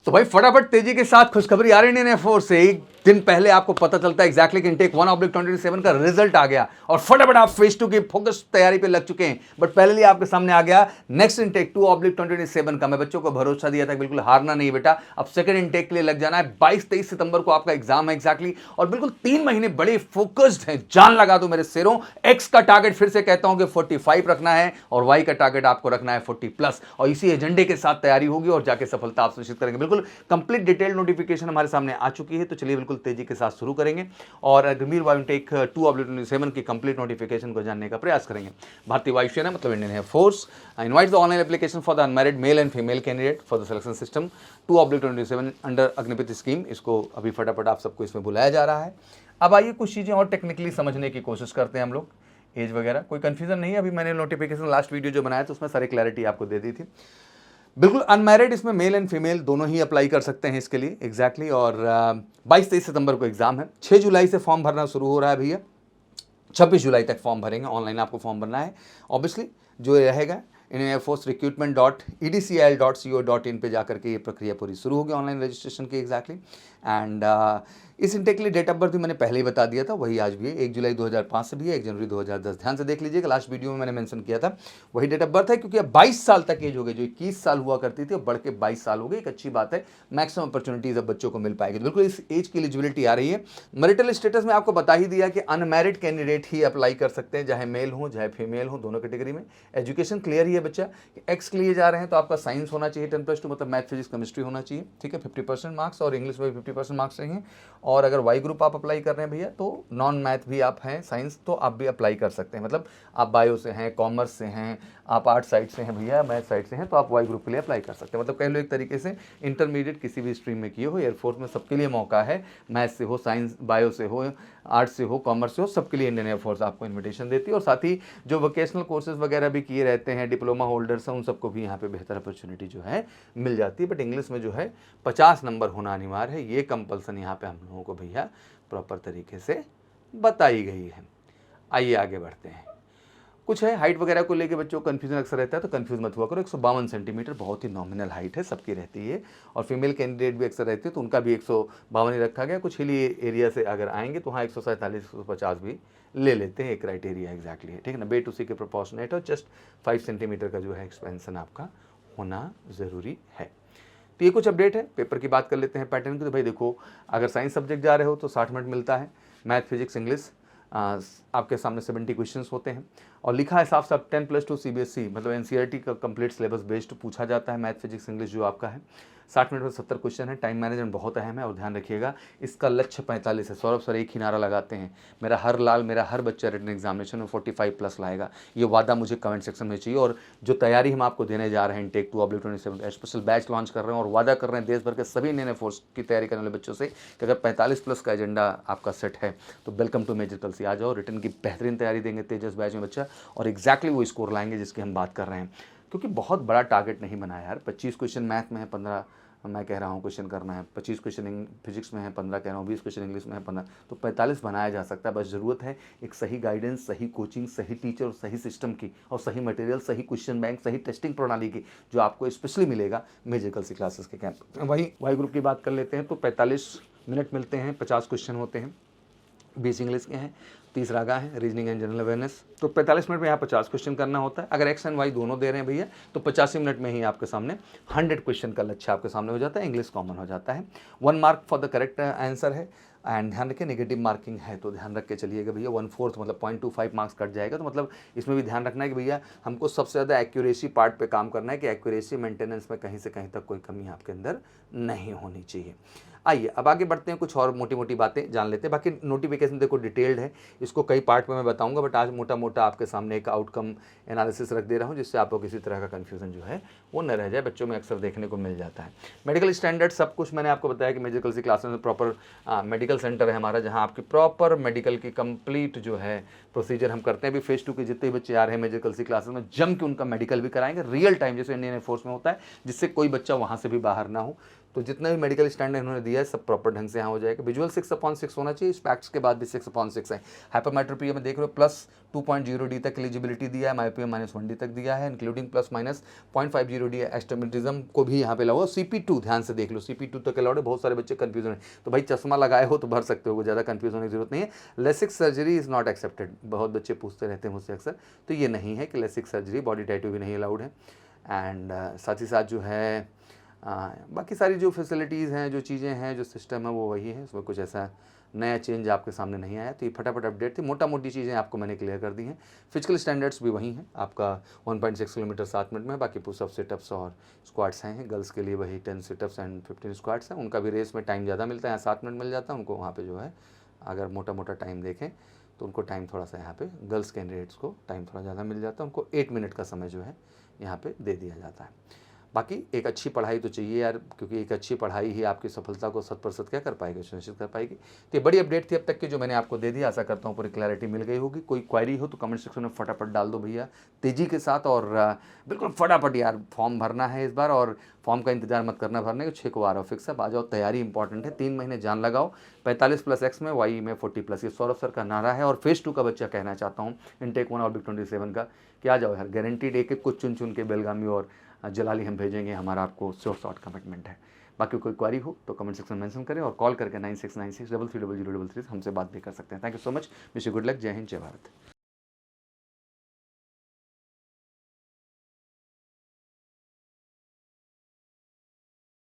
तो भाई फटाफट तेजी के साथ खुशखबरी आ रही है इंडियन एयरफोर्स से। एक दिन पहले आपको पता चलता है एग्जैक्टली कि इनटेक 1/27 का रिजल्ट आ गया और फटाफट आप फेज 2 की फोकस तैयारी पे लग चुके हैं। बट पहले लिए आपके सामने आ गया नेक्स्ट इनटेक 2/27 का। मैं बच्चों को भरोसा दिया था बिल्कुल हारना नहीं बेटा, अब सेकंड इनटेक के लिए लग जाना है। 22-23 सितंबर को आपका एग्जाम है एग्जैक्टली, और बिल्कुल 3 महीने बड़े फोकस्ड हैं। जान लगा दो मेरे शेरों, एक्स का टारगेट फिर से कहता हूं कि 45 रखना है और वाई का टारगेट आपको रखना है 40+, और इसी एजेंडे के साथ तैयारी होगी और जाके सफलता आप सुनिश्चित करेंगे। बिल्कुल कंप्लीट डिटेल नोटिफिकेशन हमारे सामने आ चुकी है, तो चलिए बिल्कुल तेजी के साथ शुरू करेंगे और अग्निवीर वायु इनटेक 2/27 की कंप्लीट नोटिफिकेशन को जानने का प्रयास करेंगे। भारतीय वायुसेना मतलब Indian air force invites the online application for the unmarried male and female candidate for the selection system 2/27 under Agnipath scheme. इसको अभी फटाफट आप सबको इसमें बुलाया जा रहा है। अब आइए कुछ चीज़ें और टेक्निकली समझने की कोशिश करते हैं हम लोग। एज वगैरह कोई कंफ्यूजन नहीं है, अभी मैंने नोटिफिकेशन लास्ट वीडियो जो बनाया था उसमें सारी क्लैरिटी आपको दे दी थी। बिल्कुल अनमैरिड इसमें मेल एंड फीमेल दोनों ही अप्लाई कर सकते हैं इसके लिए एग्जैक्टली। और 22-23 सितंबर को एग्जाम है। 6 जुलाई से फॉर्म भरना शुरू हो रहा है भैया, 26 जुलाई तक फॉर्म भरेंगे। ऑनलाइन आपको फॉर्म भरना है ऑब्वियसली। जो रहेगा इंडियन एयरफोर्स recruitment.edcil.co.in पे जाकर के ये प्रक्रिया पूरी शुरू होगी ऑनलाइन रजिस्ट्रेशन की एग्जैक्टली। एंड इस इंटेक के लिए डेट ऑफ बर्थ भी मैंने पहले ही बता दिया था, वही आज भी है। 1 जुलाई 2005 से भी है, 1 जनवरी 2010। ध्यान से देख लीजिएगा, लास्ट वीडियो में मैंने मेंशन किया था वही डेट ऑफ बर्थ है, क्योंकि अब 22 साल तक एज हो गई। जो 21 साल हुआ करती थी अब बढ़ के 22 साल हो गई। एक अच्छी बात है, मैक्सिमम अपॉर्चुनिटीज अब बच्चों को मिल पाएगी। बिल्कुल इस एज की एलिजिबिलिटी आ रही है। मैरिटल स्टेटस में आपको बता ही दिया कि अनमैरिड कैंडिडेट ही अप्लाई कर सकते हैं, चाहे मेल हो चाहे फीमेल हो, दोनों कैटेगरी में। एजुकेशन क्लियर ही है बच्चा, एक्स के लिए जा रहे हैं तो आपका साइंस होना चाहिए 10+2, मतलब मैथ फिजिक्स केमिस्ट्री होना चाहिए, ठीक है। 50% मार्क्स और इंग्लिश में 50% मार्क्स चाहिए। और अगर वाई ग्रुप आप अप्लाई कर रहे हैं भैया तो नॉन मैथ भी आप हैं, साइंस तो आप भी अप्लाई कर सकते हैं। मतलब आप बायो से हैं, कॉमर्स से हैं, आप आर्ट साइड से हैं भैया, मैथ साइड से हैं, तो आप वाई ग्रुप के लिए अप्लाई कर सकते हैं। मतलब कह लो एक तरीके से इंटरमीडिएट किसी भी स्ट्रीम में किए हो, एयरफोर्स में सबके लिए मौका है। मैथ से हो, साइंस बायो से हो, आर्ट्स से हो, कॉमर्स से हो, सबके लिए इंडियन एयरफोर्स आपको इन्विटेशन देती है। और साथ ही जो वोकेशनल कोर्सेज वगैरह भी किए रहते हैं, डिप्लोमा होल्डर्स हैं, उन सबको भी यहाँ पे बेहतर अपॉर्चुनिटी जो है मिल जाती है। बट इंग्लिश में जो है 50 नंबर होना अनिवार्य है, ये कंपल्सन यहाँ पे हम लोगों को भैया प्रॉपर तरीके से बताई गई है। आइए आगे बढ़ते हैं। कुछ है हाइट वगैरह को लेके बच्चों को कन्फ्यूजन अक्सर रहता है, तो कन्फ्यूज मत हुआ करो। 152 सेंटीमीटर बहुत ही नॉमिनल हाइट है, सबकी रहती है। और फीमेल कैंडिडेट भी अक्सर रहती है तो उनका भी 152 ही रखा गया। कुछ हिली एरिया से अगर आएंगे तो हाँ 147-150 भी ले लेते हैं, एक क्राइटेरिया एग्जैक्टली है, ठीक है ना। बे टू सी के प्रोपोर्शनेट और जस्ट 5 सेंटीमीटर का जो है एक्सपेंसन आपका होना ज़रूरी है। तो ये कुछ अपडेट है। पेपर की बात कर लेते हैं पैटर्न की। तो भाई देखो, अगर साइंस सब्जेक्ट जा रहे हो तो 60 मिनट मिलता है। मैथ फिजिक्स इंग्लिश आपके सामने 70 क्वेश्चंस होते हैं और लिखा है साफ साफ 10+2 CBSE मतलब NCERT का कंप्लीट सिलेबस बेस्ड पूछा जाता है। मैथ फिजिक्स इंग्लिश जो आपका है 60 मिनट में 70 क्वेश्चन है। टाइम मैनेजमेंट बहुत अहम है और ध्यान रखिएगा इसका लक्ष्य 45 है। सौरभ सर एक ही नारा लगाते हैं, मेरा हर लाल मेरा हर बच्चा रिटन एग्जामिनेशन में 45+ लाएगा। ये वादा मुझे कमेंट सेक्शन में चाहिए। और जो तैयारी हम आपको देने जा रहे हैं इनटेक 2/27 स्पेशल बैच लॉन्च कर रहे हैं और वादा कर रहे हैं देश भर के सभी इंडियन एयरफोर्स की तैयारी करने वाले बच्चों से कि अगर 45+ का एजेंडा आपका सेट है तो वेलकम टू मेजर कल से आ जाओ। रिटन की बेहतरीन तैयारी देंगे तेजस बैच में बच्चा और एग्जैक्टली वो स्कोर लाएंगे जिसकी हम बात कर रहे हैं। क्योंकि बहुत बड़ा टारगेट नहीं बनाया यार। 25 क्वेश्चन मैथ में है, 15 मैं कह रहा हूँ क्वेश्चन करना है, 25 क्वेश्चन फिजिक्स में है, 15 कह रहा हूँ, 20 क्वेश्चन इंग्लिश में है, 15, तो 45 बनाया जा सकता है। बस ज़रूरत है एक सही गाइडेंस, सही कोचिंग, सही टीचर और सही सिस्टम की, और सही मटेरियल, सही क्वेश्चन बैंक, सही टेस्टिंग प्रणाली की, जो आपको स्पेशली मिलेगा मेजर कल सी क्लासेस के कैंप। वही वाई ग्रुप की बात कर लेते हैं तो 45 मिनट मिलते हैं, 50 क्वेश्चन होते हैं, 20 इंग्लिश के हैं, 30 रागा है, रीजनिंग एंड जनरल अवेयरनेस। तो 45 मिनट में यहाँ 50 क्वेश्चन करना होता है। अगर एक्स एंड वाई दोनों दे रहे हैं भैया तो 85 मिनट में ही आपके सामने 100 क्वेश्चन का लक्ष्य आपके सामने हो जाता है। इंग्लिश कॉमन हो जाता है। 1 mark for the correct answer है। एंड ध्यान रखें नेगेटिव मार्किंग है तो ध्यान रख के चलिएगा भैया। 1/4 मतलब 0.25 मार्क्स कट जाएगा। तो मतलब इसमें भी ध्यान रखना है कि भैया हमको सबसे ज़्यादा एक्यूरेसी पार्ट पे काम करना है कि एक्यूरेसी मेंटेनेंस में कहीं से कहीं तक कोई कमी आपके अंदर नहीं होनी चाहिए। आइए अब आगे बढ़ते हैं, कुछ और मोटी मोटी बातें जान लेते हैं। बाकी नोटिफिकेशन देखो डिटेल्ड है, इसको कई पार्ट में मैं बताऊंगा, बट आज मोटा मोटा आपके सामने एक आउटकम एनालिसिस रख दे रहा हूं जिससे आपको किसी तरह का कन्फ्यूजन जो है वो न रह जाए। बच्चों में अक्सर देखने को मिल जाता है। मेडिकल स्टैंडर्ड सब कुछ मैंने आपको बताया कि मेडिकल सी क्लासेस में प्रॉपर मेडिकल सेंटर है हमारा, जहाँ आपकी प्रॉपर मेडिकल की कंप्लीट जो है प्रोसीजर हम करते हैं। अभी फेज 2 के जितने बच्चे आ रहे हैं मेडिकल सी क्लासेस में जम के उनका मेडिकल भी कराएंगे रियल टाइम, जैसे इंडियन एयरफोर्स में होता है, जिससे कोई बच्चा वहाँ से भी बाहर ना हो। तो जितना भी मेडिकल स्टैंडर्ड इन्होंने दिया है सब प्रॉपर ढंग से यहाँ हो जाएगा। विजुअल 6/6 होना चाहिए, स्पैक्स के बाद भी 6/6 है। हाइपरमेट्रोपिया में देख रहे हो +2.0D तक एलिजिबिलिटी दिया है, मायोपिया -1D तक दिया है, इंक्लूडिंग +-0.50D है। एस्टिग्मेटिज्म को भी यहाँ पे लगाओ। CP2 ध्यान से देख लो, CP2 तक अलाउड है। बहुत सारे बच्चे कन्फ्यूजन है, तो भाई चश्मा लगाए हो तो भर सकते हो, ज़्यादा कन्फ्यूज होने की जरूरत नहीं है। LASIK surgery is not accepted, बहुत बच्चे पूछते रहते हैं मुझसे अक्सर, तो ये नहीं है कि लेसिक सर्जरी, बॉडी टैटू भी नहीं अलाउड है। एंड साथ ही साथ जो है बाकी सारी जो फैसिलिटीज़ हैं, जो चीज़ें हैं, जो सिस्टम है वो वही है, उसमें कुछ ऐसा नया चेंज आपके सामने नहीं आया। तो ये फटाफट अपडेट थी, मोटा मोटी चीज़ें आपको मैंने क्लियर कर दी हैं। फिजिकल स्टैंडर्ड्स भी वही हैं, आपका 1.6 किलोमीटर 7 मिनट में, बाकी पुशअप, सिटअप्स और स्क्वाट्स हैं। गर्ल्स के लिए वही 10 सिटअप्स एंड 15 स्क्वाट्स हैं। उनका भी रेस में टाइम ज़्यादा मिलता है, यहाँ 7 मिनट मिल जाता है उनको। वहाँ पर जो है अगर मोटा मोटा टाइम देखें तो उनको टाइम थोड़ा सा यहाँ पे गर्ल्स कैंडिडेट्स को टाइम थोड़ा ज़्यादा मिल जाता है, उनको 8 मिनट का समय जो है यहाँ पे दे दिया जाता है। बाकी एक अच्छी पढ़ाई तो चाहिए यार, क्योंकि एक अच्छी पढ़ाई ही आपकी सफलता को 100% क्या कर पाएगी, सुनिश्चित कर पाएगी। तो ये बड़ी अपडेट थी अब तक की जो मैंने आपको दे दी। आशा करता हूँ पूरी क्लैरिटी मिल गई होगी। कोई क्वेरी हो तो कमेंट सेक्शन में फटाफट डाल दो भैया, तेज़ी के साथ, और बिल्कुल फटाफट यार फॉर्म भरना है इस बार, और फॉर्म का इंतजार मत करना भरने को, 6 को आ रहा हो फिक्स। अब आ जाओ, तैयारी इंपॉर्टेंट है, 3 महीने जान लगाओ। 45+X में, YE में 40+, ये सौरभ सर का नारा है। और फेज़ 2 का बच्चा कहना चाहता हूँ इनटेक 1 और बिग 27 का, कि आ जाओ यार, गारंटीड एक एक को चुन चुन के बेलगामी और जलाली हम भेजेंगे, हमारा आपको शॉर्ट कमिटमेंट है। बाकी कोई क्वारी हो तो कमेंट सेक्शन में मेंशन करें, और कॉल करके 9696 330033 हमसे बात भी कर सकते हैं। Thank you so much, wish you good luck, जय हिंद, जय भारत।